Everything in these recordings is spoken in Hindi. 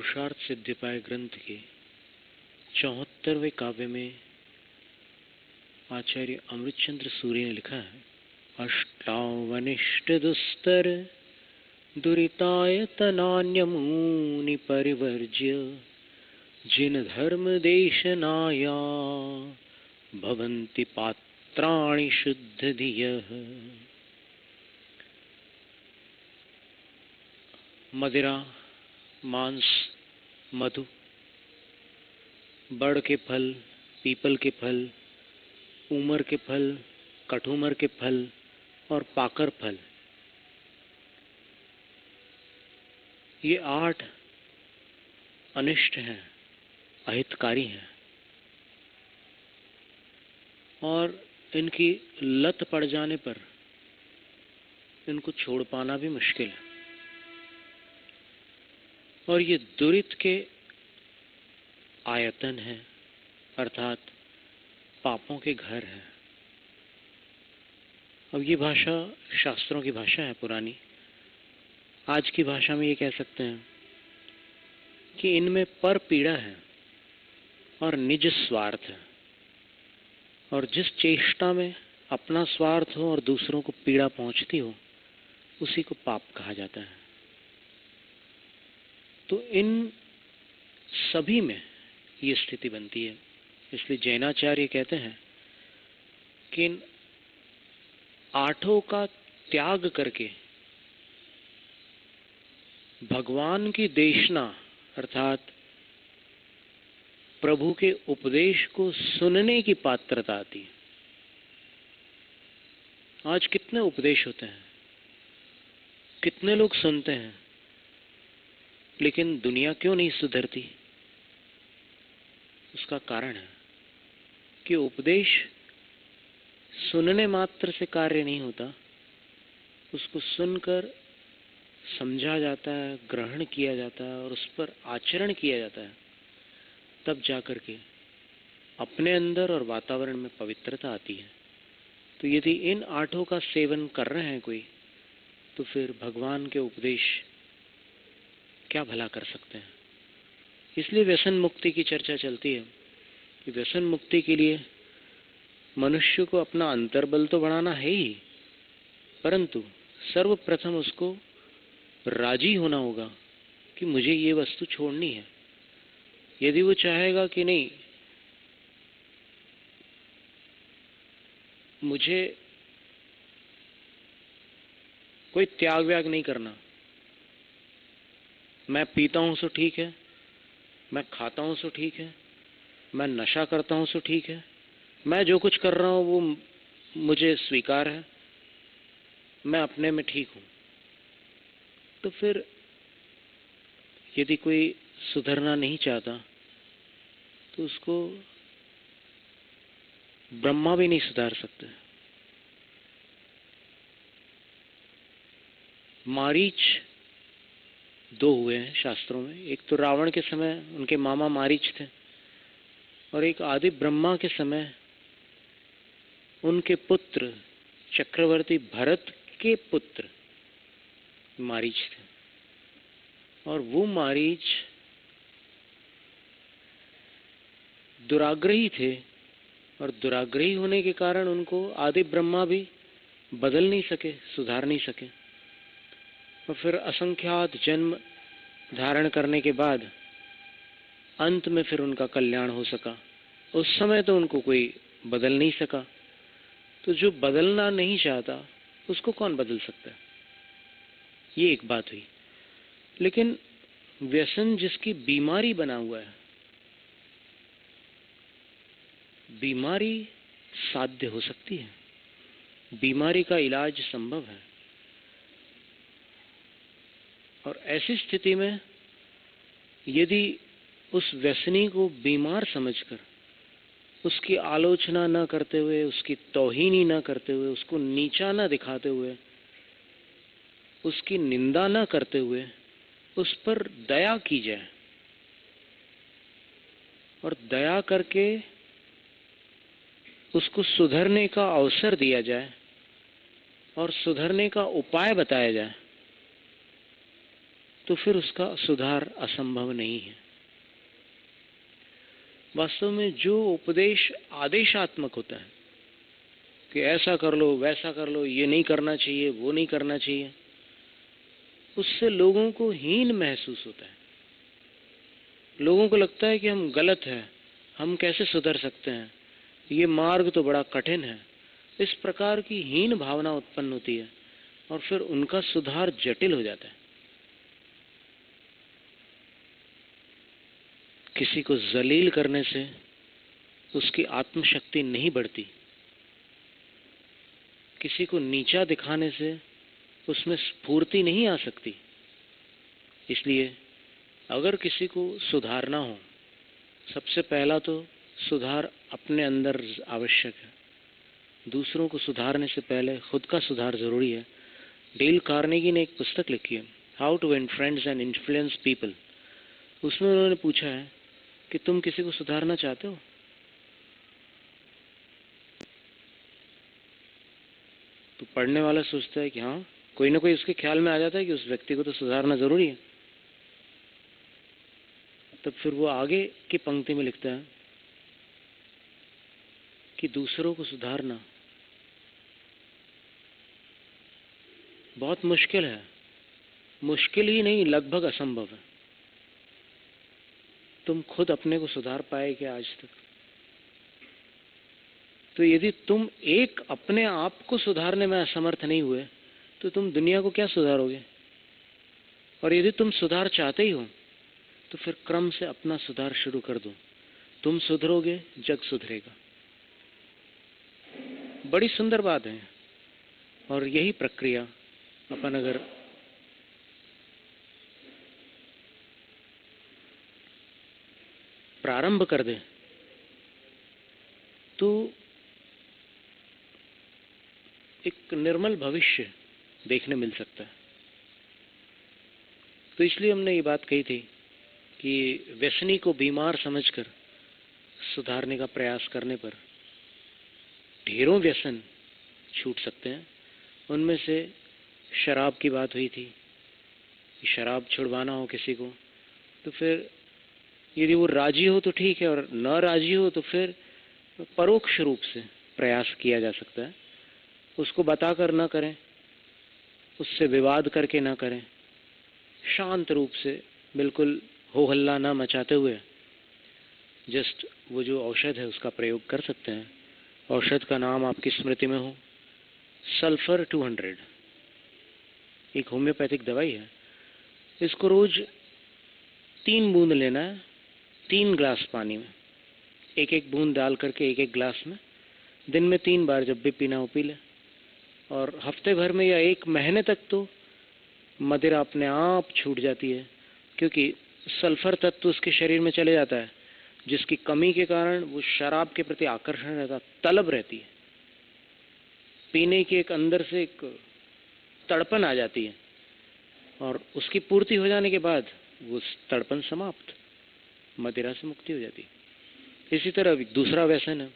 पुरुषार्थ सिद्धिपाय ग्रंथ के 74वें काव्य में आचार्य अमृतचंद्र सूर्य ने लिखा है, अष्टावनिष्ट दुस्तर दुरितायतनान्यमूनि परिवर्ज्य जिन धर्म देशनाया भवन्ति पात्राणि शुद्ध धियः। मदिरा, मांस, मधु, बड़ के फल, पीपल के फल, उमर के फल, कठुमर के फल और पाकर फल, ये 8 अनिष्ट हैं, अहितकारी हैं और इनकी लत पड़ जाने पर इनको छोड़ पाना भी मुश्किल है। और ये दुरित के आयतन है, अर्थात पापों के घर है। अब ये भाषा शास्त्रों की भाषा है पुरानी। आज की भाषा में ये कह सकते हैं कि इनमें पर पीड़ा है और निज स्वार्थ है, और जिस चेष्टा में अपना स्वार्थ हो और दूसरों को पीड़ा पहुंचती हो उसी को पाप कहा जाता है। तो इन सभी में ये स्थिति बनती है। इसलिए जैनाचार्य कहते हैं कि इन 8 का त्याग करके भगवान की देशना अर्थात प्रभु के उपदेश को सुनने की पात्रता आती है। आज कितने उपदेश होते हैं, कितने लोग सुनते हैं, लेकिन दुनिया क्यों नहीं सुधरती? उसका कारण है कि उपदेश सुनने मात्र से कार्य नहीं होता, उसको सुनकर समझा जाता है, ग्रहण किया जाता है और उस पर आचरण किया जाता है, तब जाकर के अपने अंदर और वातावरण में पवित्रता आती है। तो यदि इन 8 का सेवन कर रहे हैं कोई, तो फिर भगवान के उपदेश क्या भला कर सकते हैं। इसलिए व्यसन मुक्ति की चर्चा चलती है कि व्यसन मुक्ति के लिए मनुष्य को अपना अंतर्बल तो बढ़ाना है ही, परंतु सर्वप्रथम उसको राजी होना होगा कि मुझे ये वस्तु छोड़नी है। यदि वो चाहेगा कि नहीं, मुझे कोई त्याग व्याग नहीं करना, मैं पीता हूं सो ठीक है, मैं खाता हूं सो ठीक है, मैं नशा करता हूं सो ठीक है, मैं जो कुछ कर रहा हूं वो मुझे स्वीकार है, मैं अपने में ठीक हूं, तो फिर यदि कोई सुधरना नहीं चाहता तो उसको ब्रह्मा भी नहीं सुधार सकते। मारीच 2 हुए हैं शास्त्रों में। एक तो रावण के समय उनके मामा मारीच थे, और एक आदि ब्रह्मा के समय उनके पुत्र चक्रवर्ती भरत के पुत्र मारीच थे। और वो मारीच दुराग्रही थे, और दुराग्रही होने के कारण उनको आदि ब्रह्मा भी बदल नहीं सके, सुधार नहीं सके। और फिर असंख्यात जन्म धारण करने के बाद अंत में फिर उनका कल्याण हो सका। उस समय तो उनको कोई बदल नहीं सका। तो जो बदलना नहीं चाहता उसको कौन बदल सकता है? ये एक बात हुई। लेकिन व्यसन जिसकी बीमारी बना हुआ है, बीमारी साध्य हो सकती है, बीमारी का इलाज संभव है। और ऐसी स्थिति में यदि उस व्यसनी को बीमार समझकर उसकी आलोचना न करते हुए, उसकी तौहीनी न करते हुए, उसको नीचा न दिखाते हुए, उसकी निंदा न करते हुए उस पर दया की जाए और दया करके उसको सुधरने का अवसर दिया जाए और सुधरने का उपाय बताया जाए, तो फिर उसका सुधार असंभव नहीं है। वास्तव में जो उपदेश आदेशात्मक होता है कि ऐसा कर लो, वैसा कर लो, ये नहीं करना चाहिए, वो नहीं करना चाहिए, उससे लोगों को हीन महसूस होता है। लोगों को लगता है कि हम गलत हैं, हम कैसे सुधर सकते हैं, ये मार्ग तो बड़ा कठिन है। इस प्रकार की हीन भावना उत्पन्न होती है और फिर उनका सुधार जटिल हो जाता है। किसी को जलील करने से उसकी आत्मशक्ति नहीं बढ़ती, किसी को नीचा दिखाने से उसमें स्फूर्ति नहीं आ सकती। इसलिए अगर किसी को सुधारना हो, सबसे पहला तो सुधार अपने अंदर आवश्यक है। दूसरों को सुधारने से पहले खुद का सुधार जरूरी है। डेल कार्नेगी ने एक पुस्तक लिखी है, how to win friends and influence people. उसमें उन्होंने पूछा है कि तुम किसी को सुधारना चाहते हो? तो पढ़ने वाला सोचता है कि हाँ, कोई ना कोई उसके ख्याल में आ जाता है कि उस व्यक्ति को तो सुधारना जरूरी है। तब फिर वो आगे की पंक्ति में लिखता है कि दूसरों को सुधारना बहुत मुश्किल है। मुश्किल ही नहीं, लगभग असंभव है। तुम खुद अपने को सुधार पाए क्या आज तक? तो यदि तुम एक अपने आप को सुधारने में असमर्थ नहीं हुए तो तुम दुनिया को क्या सुधारोगे? और यदि तुम सुधार चाहते ही हो तो फिर क्रम से अपना सुधार शुरू कर दो। तुम सुधरोगे, जग सुधरेगा। बड़ी सुंदर बात है। और यही प्रक्रिया अपन अगर प्रारंभ कर दें तो एक निर्मल भविष्य देखने मिल सकता है। तो इसलिए हमने ये बात कही थी कि व्यसनी को बीमार समझकर सुधारने का प्रयास करने पर ढेरों व्यसन छूट सकते हैं। उनमें से शराब की बात हुई थी कि शराब छुड़वाना हो किसी को तो फिर यदि वो राजी हो तो ठीक है, और न राजी हो तो फिर परोक्ष रूप से प्रयास किया जा सकता है। उसको बताकर ना करें, उससे विवाद करके ना करें, शांत रूप से बिल्कुल हो हल्ला ना मचाते हुए जस्ट वो जो औषध है उसका प्रयोग कर सकते हैं। औषध का नाम आपकी स्मृति में हो, सल्फर 200, एक होम्योपैथिक दवाई है। इसको रोज 3 बूंद लेना है, 3 ग्लास पानी में, एक एक बूंद डाल करके एक एक ग्लास में दिन में 3 बार जब भी पीना हो पी ले। और हफ्ते भर में या 1 महीने तक तो मदिरा अपने आप छूट जाती है, क्योंकि सल्फर तत्व उसके शरीर में चले जाता है, जिसकी कमी के कारण वो शराब के प्रति आकर्षण रहता, तलब रहती है, पीने की एक अंदर से एक तड़पन आ जाती है, और उसकी पूर्ति हो जाने के बाद वो तड़पन समाप्त, मदिरा से मुक्ति हो जाती है। इसी तरह दूसरा व्यसन है,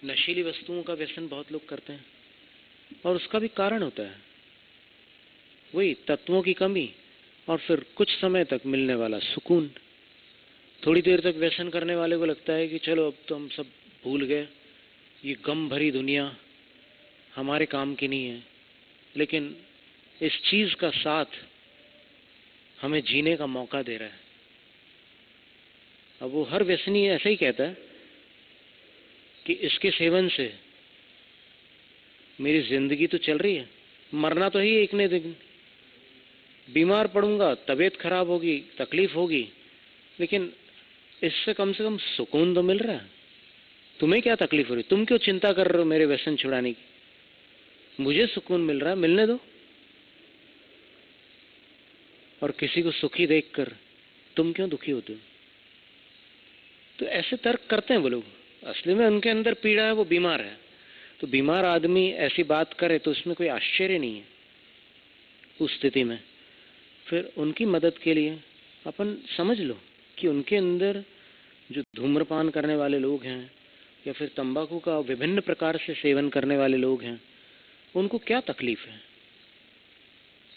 नशीली वस्तुओं का व्यसन बहुत लोग करते हैं, और उसका भी कारण होता है वही तत्वों की कमी और फिर कुछ समय तक मिलने वाला सुकून। थोड़ी देर तक व्यसन करने वाले को लगता है कि चलो अब तो हम सब भूल गए, ये गम भरी दुनिया हमारे काम की नहीं है, लेकिन इस चीज का साथ हमें जीने का मौका दे रहा है। अब वो हर व्यसनी ऐसा ही कहता है कि इसके सेवन से मेरी जिंदगी तो चल रही है, मरना तो ही एक ने दिन, बीमार पड़ूंगा, तबीयत खराब होगी, तकलीफ होगी, लेकिन इससे कम से कम सुकून तो मिल रहा है। तुम्हें क्या तकलीफ हो रही? तुम क्यों चिंता कर रहे हो मेरे व्यसन छुड़ाने की? मुझे सुकून मिल रहा है, मिलने दो। और किसी को सुखी देखकर तुम क्यों दुखी होते हो? तो ऐसे तर्क करते हैं वो लोग। असली में उनके अंदर पीड़ा है, वो बीमार है। तो बीमार आदमी ऐसी बात करे तो उसमें कोई आश्चर्य नहीं है। उस स्थिति में फिर उनकी मदद के लिए अपन समझ लो कि उनके अंदर जो धूम्रपान करने वाले लोग हैं या फिर तंबाकू का विभिन्न प्रकार से सेवन करने वाले लोग हैं, उनको क्या तकलीफ है।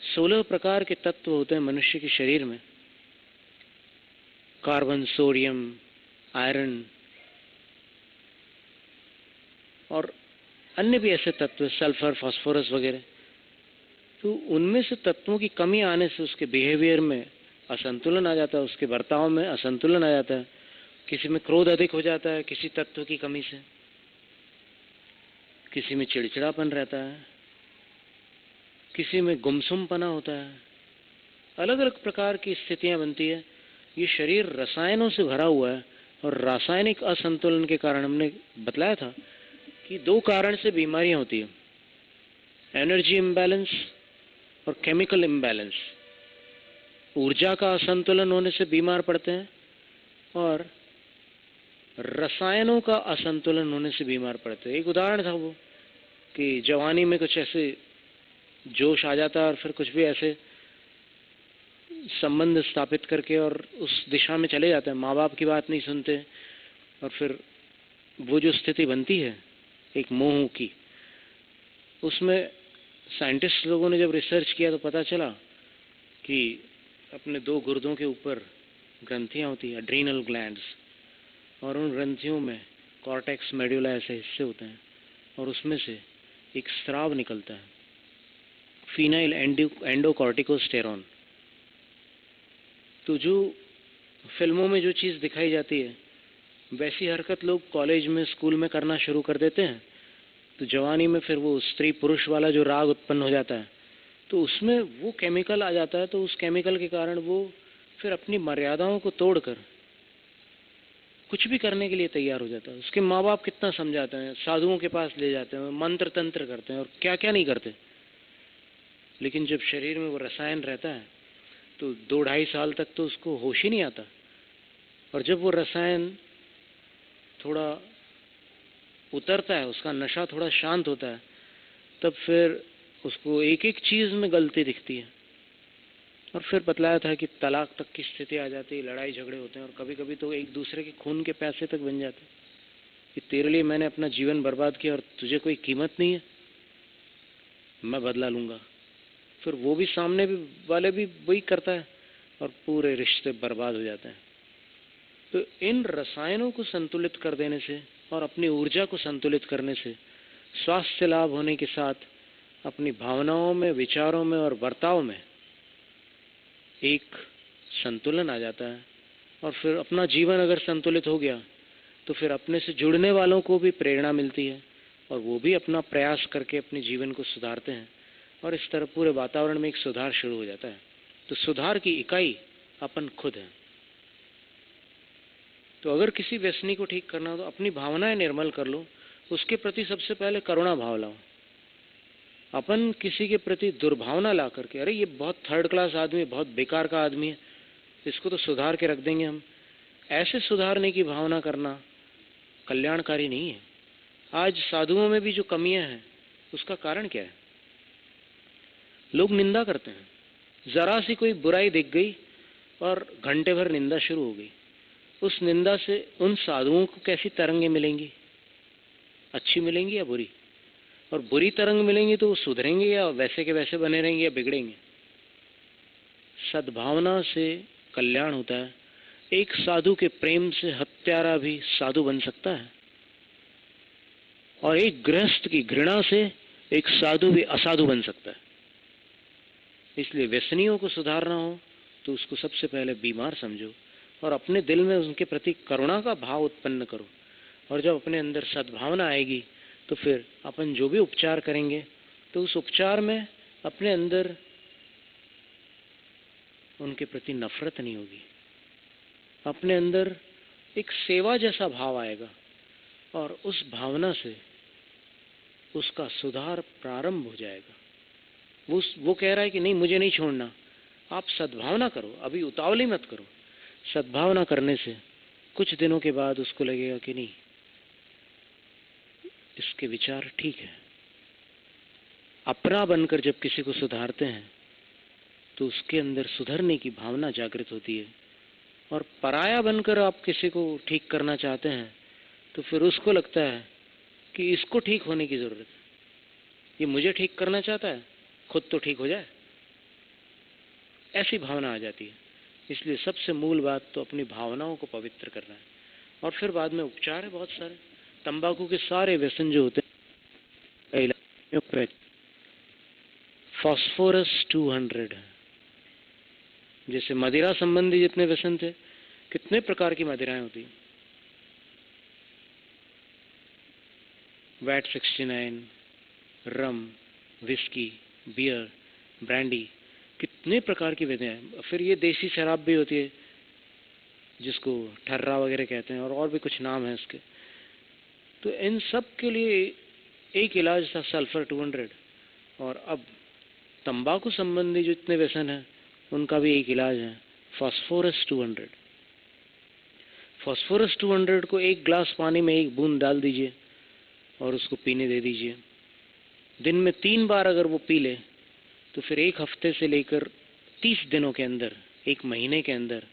16 प्रकार के तत्व होते हैं मनुष्य के शरीर में। कार्बन, सोडियम, आयरन और अन्य भी ऐसे तत्व, सल्फर, फास्फोरस वगैरह। तो उनमें से तत्वों की कमी आने से उसके बिहेवियर में असंतुलन आ जाता है, उसके बर्ताव में असंतुलन आ जाता है। किसी में क्रोध अधिक हो जाता है किसी तत्व की कमी से, किसी में चिड़चिड़ापन रहता है, किसी में गुमसुमपना होता है। अलग अलग प्रकार की स्थितियां बनती है। ये शरीर रसायनों से भरा हुआ है और रासायनिक असंतुलन के कारण हमने बतलाया था कि 2 कारण से बीमारियां होती है, एनर्जी इम्बैलेंस और केमिकल इम्बैलेंस। ऊर्जा का असंतुलन होने से बीमार पड़ते हैं और रसायनों का असंतुलन होने से बीमार पड़ते हैं। एक उदाहरण था वो कि जवानी में कुछ ऐसे जोश आ जाता है और फिर कुछ भी ऐसे संबंध स्थापित करके और उस दिशा में चले जाते हैं, माँ बाप की बात नहीं सुनते, और फिर वो जो स्थिति बनती है एक मोह की, उसमें साइंटिस्ट लोगों ने जब रिसर्च किया तो पता चला कि अपने 2 गुर्दों के ऊपर ग्रंथियां होती हैं, एड्रीनल ग्लैंड्स, और उन ग्रंथियों में कॉर्टेक्स, मेडुला ऐसे हिस्से होते हैं और उसमें से एक स्राव निकलता है, फीनाइल एंडोकॉर्टिकोस्टेरॉन। तो जो फिल्मों में जो चीज़ दिखाई जाती है वैसी हरकत लोग कॉलेज में, स्कूल में करना शुरू कर देते हैं। तो जवानी में फिर वो स्त्री पुरुष वाला जो राग उत्पन्न हो जाता है, तो उसमें वो केमिकल आ जाता है। तो उस केमिकल के कारण वो फिर अपनी मर्यादाओं को तोड़कर कुछ भी करने के लिए तैयार हो जाता है। उसके माँ बाप कितना समझाते हैं, साधुओं के पास ले जाते हैं, मंत्र तंत्र करते हैं और क्या क्या नहीं करते, लेकिन जब शरीर में वो रसायन रहता है तो 2-2.5 साल तक तो उसको होश ही नहीं आता। और जब वो रसायन थोड़ा उतरता है, उसका नशा थोड़ा शांत होता है, तब फिर उसको एक एक चीज़ में गलती दिखती है। और फिर बतलाया था कि तलाक तक की स्थिति आ जाती है, लड़ाई झगड़े होते हैं और कभी कभी तो एक दूसरे के खून के प्यासे तक बन जाते हैं कि तेरे लिए मैंने अपना जीवन बर्बाद किया और तुझे कोई कीमत नहीं है, मैं बदला लूँगा। फिर वो भी सामने भी वाले भी वही करता है और पूरे रिश्ते बर्बाद हो जाते हैं। तो इन रसायनों को संतुलित कर देने से और अपनी ऊर्जा को संतुलित करने से स्वास्थ्य लाभ होने के साथ अपनी भावनाओं में, विचारों में और बर्ताव में एक संतुलन आ जाता है। और फिर अपना जीवन अगर संतुलित हो गया तो फिर अपने से जुड़ने वालों को भी प्रेरणा मिलती है और वो भी अपना प्रयास करके अपने जीवन को सुधारते हैं और इस तरह पूरे वातावरण में एक सुधार शुरू हो जाता है। तो सुधार की इकाई अपन खुद हैं। तो अगर किसी व्यसनी को ठीक करना हो तो अपनी भावनाएं निर्मल कर लो, उसके प्रति सबसे पहले करुणा भाव लाओ। अपन किसी के प्रति दुर्भावना ला करके, अरे ये बहुत थर्ड क्लास आदमी है, बहुत बेकार का आदमी है, इसको तो सुधार के रख देंगे हम, ऐसे सुधारने की भावना करना कल्याणकारी नहीं है। आज साधुओं में भी जो कमियां हैं उसका कारण क्या है? लोग निंदा करते हैं, जरा सी कोई बुराई दिख गई और घंटे भर निंदा शुरू हो गई। उस निंदा से उन साधुओं को कैसी तरंगें मिलेंगी? अच्छी मिलेंगी या बुरी? और बुरी तरंग मिलेंगी तो वो सुधरेंगे या वैसे के वैसे बने रहेंगे या बिगड़ेंगे? सद्भावना से कल्याण होता है। एक साधु के प्रेम से हत्यारा भी साधु बन सकता है और एक गृहस्थ की घृणा से एक साधु भी असाधु बन सकता है। इसलिए व्यसनियों को सुधारना हो तो उसको सबसे पहले बीमार समझो और अपने दिल में उनके प्रति करुणा का भाव उत्पन्न करो। और जब अपने अंदर सद्भावना आएगी तो फिर अपन जो भी उपचार करेंगे तो उस उपचार में अपने अंदर उनके प्रति नफरत नहीं होगी, अपने अंदर एक सेवा जैसा भाव आएगा और उस भावना से उसका सुधार प्रारंभ हो जाएगा। वो कह रहा है कि नहीं, मुझे नहीं छोड़ना, आप सद्भावना करो, अभी उतावली मत करो। सद्भावना करने से कुछ दिनों के बाद उसको लगेगा कि नहीं, इसके विचार ठीक है। अपना बनकर जब किसी को सुधारते हैं तो उसके अंदर सुधरने की भावना जागृत होती है। और पराया बनकर आप किसी को ठीक करना चाहते हैं तो फिर उसको लगता है कि इसको ठीक होने की जरूरत है, ये मुझे ठीक करना चाहता है, खुद तो ठीक हो जाए। ऐसी भावना आ जाती है। इसलिए सबसे मूल बात तो अपनी भावनाओं को पवित्र करना है, और फिर बाद में उपचार है बहुत सारे। तंबाकू के सारे व्यसन जो होते हैं, फास्फोरस 200 है। जैसे मदिरा संबंधी जितने व्यसन थे, कितने प्रकार की मदिराएं होती, वैट 69, रम, विस्की, बियर, ब्रांडी, कितने प्रकार की विधियां। फिर ये देसी शराब भी होती है जिसको ठर्रा वगैरह कहते हैं, और भी कुछ नाम है इसके। तो इन सब के लिए एक इलाज था सल्फर 200, और अब तंबाकू संबंधी जितने व्यसन हैं उनका भी एक इलाज है, फास्फोरस 200। फास्फोरस 200 को एक ग्लास पानी में एक बूंद डाल दीजिए और उसको पीने दे दीजिए। दिन में 3 बार अगर वो पी ले तो फिर 1 हफ्ते से लेकर 30 दिनों के अंदर, 1 महीने के अंदर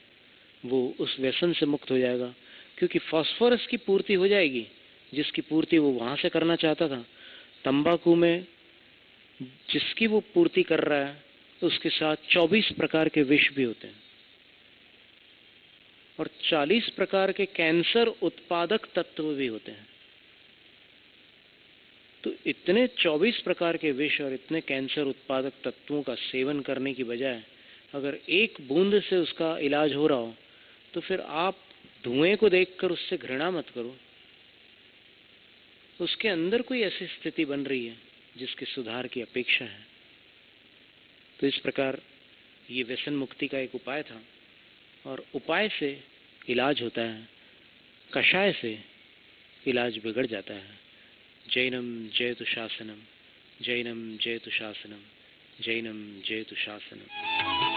वो उस व्यसन से मुक्त हो जाएगा। क्योंकि फास्फोरस की पूर्ति हो जाएगी, जिसकी पूर्ति वो वहां से करना चाहता था। तंबाकू में जिसकी वो पूर्ति कर रहा है उसके साथ 24 प्रकार के विष भी होते हैं, और 40 प्रकार के कैंसर उत्पादक तत्व भी होते हैं। तो इतने 24 प्रकार के विष और इतने कैंसर उत्पादक तत्वों का सेवन करने की बजाय अगर 1 बूंद से उसका इलाज हो रहा हो, तो फिर आप धुएं को देखकर उससे घृणा मत करो। उसके अंदर कोई ऐसी स्थिति बन रही है जिसके सुधार की अपेक्षा है। तो इस प्रकार ये व्यसन मुक्ति का एक उपाय था, और उपाय से इलाज होता है, कषाय से इलाज बिगड़ जाता है। जैनम जयतु शासनम, जैनम जयतु शासनम, जैनम जयतु शासनम।